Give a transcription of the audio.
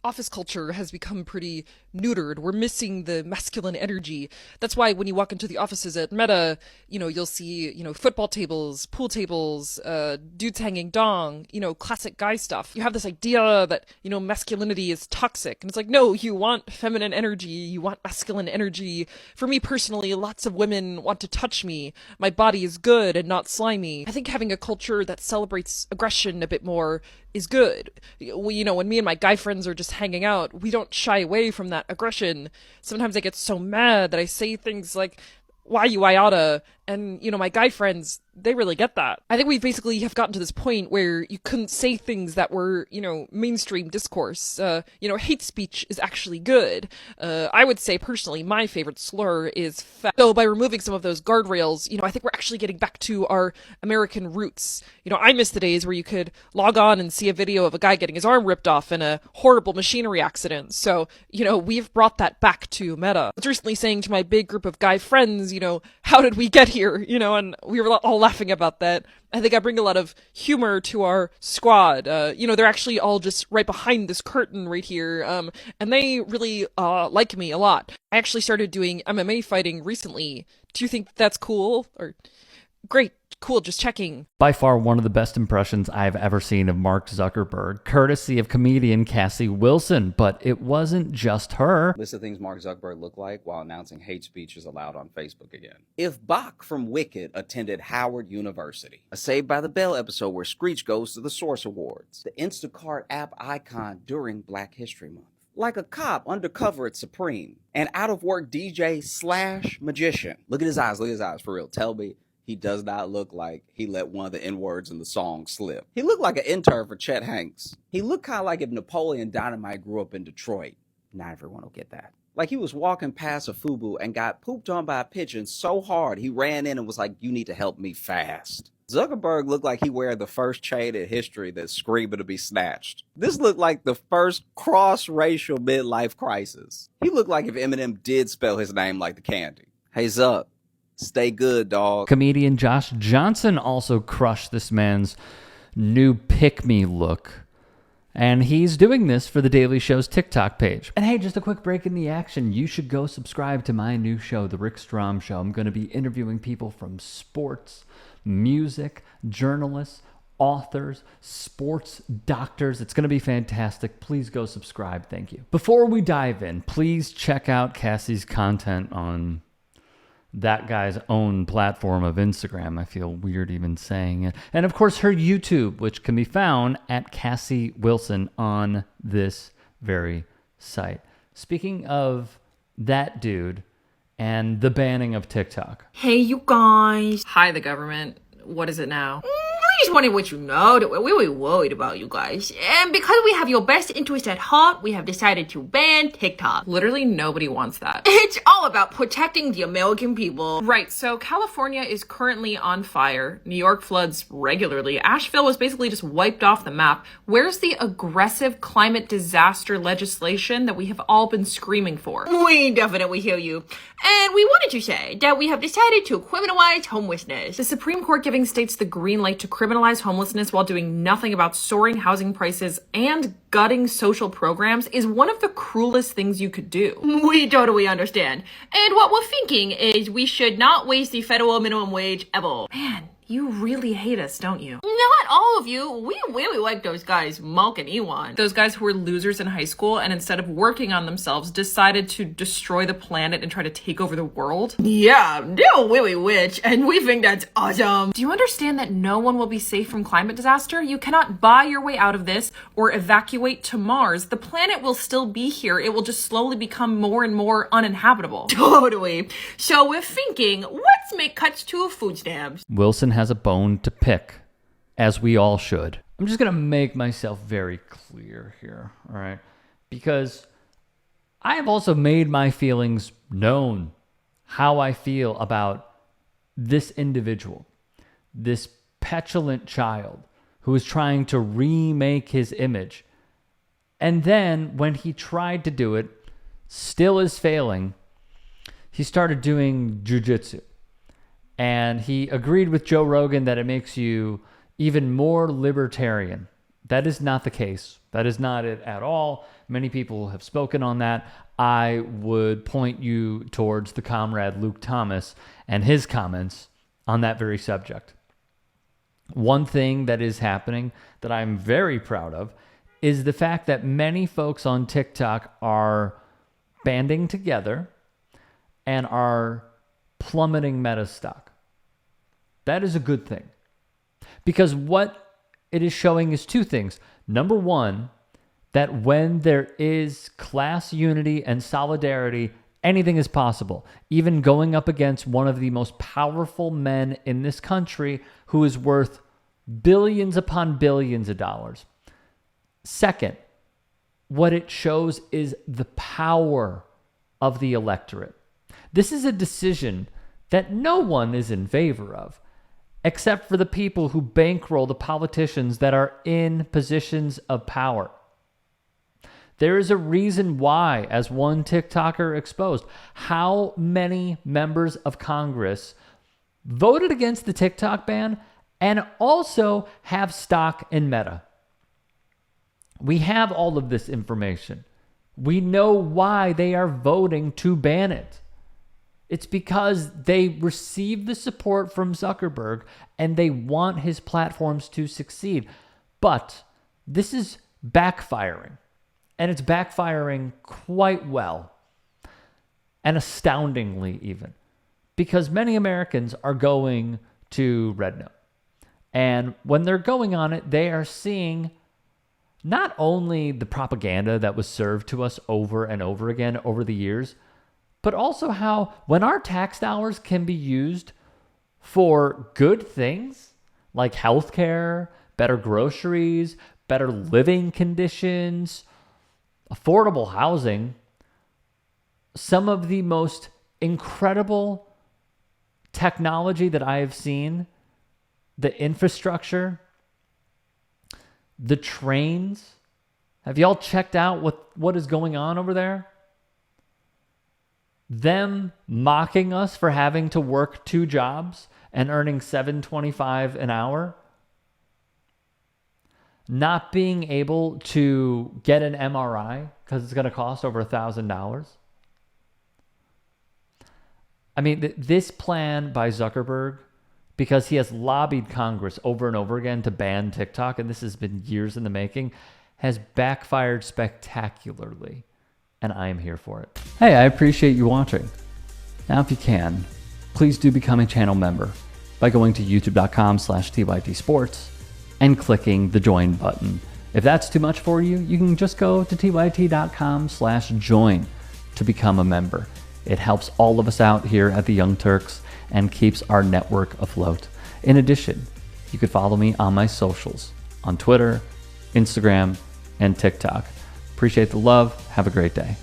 office culture has become pretty neutered. We're missing the masculine energy. That's why when you walk into the offices at Meta, you'll see, football tables, pool tables, dudes hanging dong, classic guy stuff. You have this idea that, masculinity is toxic. And it's like, no, you want feminine energy. You want masculine energy. For me personally, lots of women want to touch me. My body is good and not slimy. I think having a culture that celebrates aggression a bit more is good. When me and my guy friends are just hanging out, we don't shy away from that aggression. Sometimes I get so mad that I say things like, why you iota? And, my guy friends, they really get that. I think we basically have gotten to this point where you couldn't say things that were, mainstream discourse. Hate speech is actually good. I would say personally, my favorite slur is fat. So by removing some of those guardrails, I think we're actually getting back to our American roots. I miss the days where you could log on and see a video of a guy getting his arm ripped off in a horrible machinery accident. So, we've brought that back to Meta. I was recently saying to my big group of guy friends, how did we get here? And we were all laughing about that. I think I bring a lot of humor to our squad. They're actually all just right behind this curtain right here. And they really like me a lot. I actually started doing MMA fighting recently. Do you think that's cool? Or great. Cool, just checking. By far one of the best impressions I've ever seen of Mark Zuckerberg, courtesy of comedian Cassie Wilson. But it wasn't just her. List of things Mark Zuckerberg looked like while announcing hate speech is allowed on Facebook again. If Bach from Wicked attended Howard University. A Saved by the Bell episode where Screech goes to the Source Awards. The Instacart app icon during Black History Month. Like a cop undercover at Supreme. An out-of-work DJ / magician. Look at his eyes, for real. Tell me he does not look like he let one of the N-words in the song slip. He looked like an intern for Chet Hanks. He looked kind of like if Napoleon Dynamite grew up in Detroit. Not everyone will get that. Like he was walking past a FUBU and got pooped on by a pigeon so hard he ran in and was like, you need to help me fast. Zuckerberg looked like he wear the first chain in history that's screaming to be snatched. This looked like the first cross-racial midlife crisis. He looked like if Eminem did spell his name like the candy. Hey Zuck. Stay good, dog. Comedian Josh Johnson also crushed this man's new pick-me look. And he's doing this for The Daily Show's TikTok page. And hey, just a quick break in the action. You should go subscribe to my new show, The Rick Strom Show. I'm going to be interviewing people from sports, music, journalists, authors, sports doctors. It's going to be fantastic. Please go subscribe. Thank you. Before we dive in, please check out Cassie's content on that guy's own platform of Instagram. I feel weird even saying it. And of course, her YouTube, which can be found at Cassie Wilson on this very site. Speaking of that dude and the banning of TikTok. Hey, you guys. Hi, the government. What is it now? I just wanted what you know that we're really worried about you guys. And because we have your best interest at heart, we have decided to ban TikTok. Literally nobody wants that. It's all about protecting the American people. Right, so California is currently on fire. New York floods regularly. Asheville was basically just wiped off the map. Where's the aggressive climate disaster legislation that we have all been screaming for? We definitely hear you. And we wanted to say that we have decided to criminalize homelessness. The Supreme Court giving states the green light to criminalize homelessness while doing nothing about soaring housing prices and gutting social programs is one of the cruelest things you could do. We totally understand. And what we're thinking is we should not waste the federal minimum wage ever. Man, you really hate us, don't you? Not all of you. We really like those guys, Malk and Ewan. Those guys who were losers in high school and instead of working on themselves decided to destroy the planet and try to take over the world. Yeah, they're really rich and we think that's awesome. Do you understand that no one will be safe from climate disaster? You cannot buy your way out of this or evacuate to Mars. The planet will still be here. It will just slowly become more and more uninhabitable. Totally. So we're thinking, let's make cuts to food stamps. Wilson has a bone to pick, as we all should. I'm just going to make myself very clear here, all right? Because I have also made my feelings known, how I feel about this individual, this petulant child who is trying to remake his image. And then when he tried to do it, still is failing, he started doing jujitsu. And he agreed with Joe Rogan that it makes you even more libertarian. That is not the case. That is not it at all. Many people have spoken on that. I would point you towards the comrade Luke Thomas and his comments on that very subject. One thing that is happening that I'm very proud of is the fact that many folks on TikTok are banding together and are plummeting Meta stock. That is a good thing, because what it is showing is two things. Number one, that when there is class unity and solidarity, anything is possible. Even going up against one of the most powerful men in this country who is worth billions upon billions of dollars. Second, what it shows is the power of the electorate. This is a decision that no one is in favor of, except for the people who bankroll the politicians that are in positions of power. There is a reason why, as one TikToker exposed, how many members of Congress voted against the TikTok ban and also have stock in Meta. We have all of this information. We know why they are voting to ban it. It's because they receive the support from Zuckerberg and they want his platforms to succeed. But this is backfiring. And it's backfiring quite well. And astoundingly even. Because many Americans are going to Red Note. And when they're going on it, they are seeing not only the propaganda that was served to us over and over again over the years, but also how when our tax dollars can be used for good things like healthcare, better groceries, better living conditions, affordable housing, some of the most incredible technology that I have seen, the infrastructure, the trains. Have y'all checked out what is going on over there? Them mocking us for having to work 2 jobs and earning $7.25 an hour. Not being able to get an MRI because it's going to cost over $1,000. I mean, this plan by Zuckerberg, because he has lobbied Congress over and over again to ban TikTok, and this has been years in the making, has backfired spectacularly. And I am here for it. Hey, I appreciate you watching. Now, if you can, please do become a channel member by going to youtube.com/TYTsports and clicking the join button. If that's too much for you, you can just go to tyt.com/join to become a member. It helps all of us out here at the Young Turks and keeps our network afloat. In addition, you could follow me on my socials on Twitter, Instagram, and TikTok. Appreciate the love. Have a great day.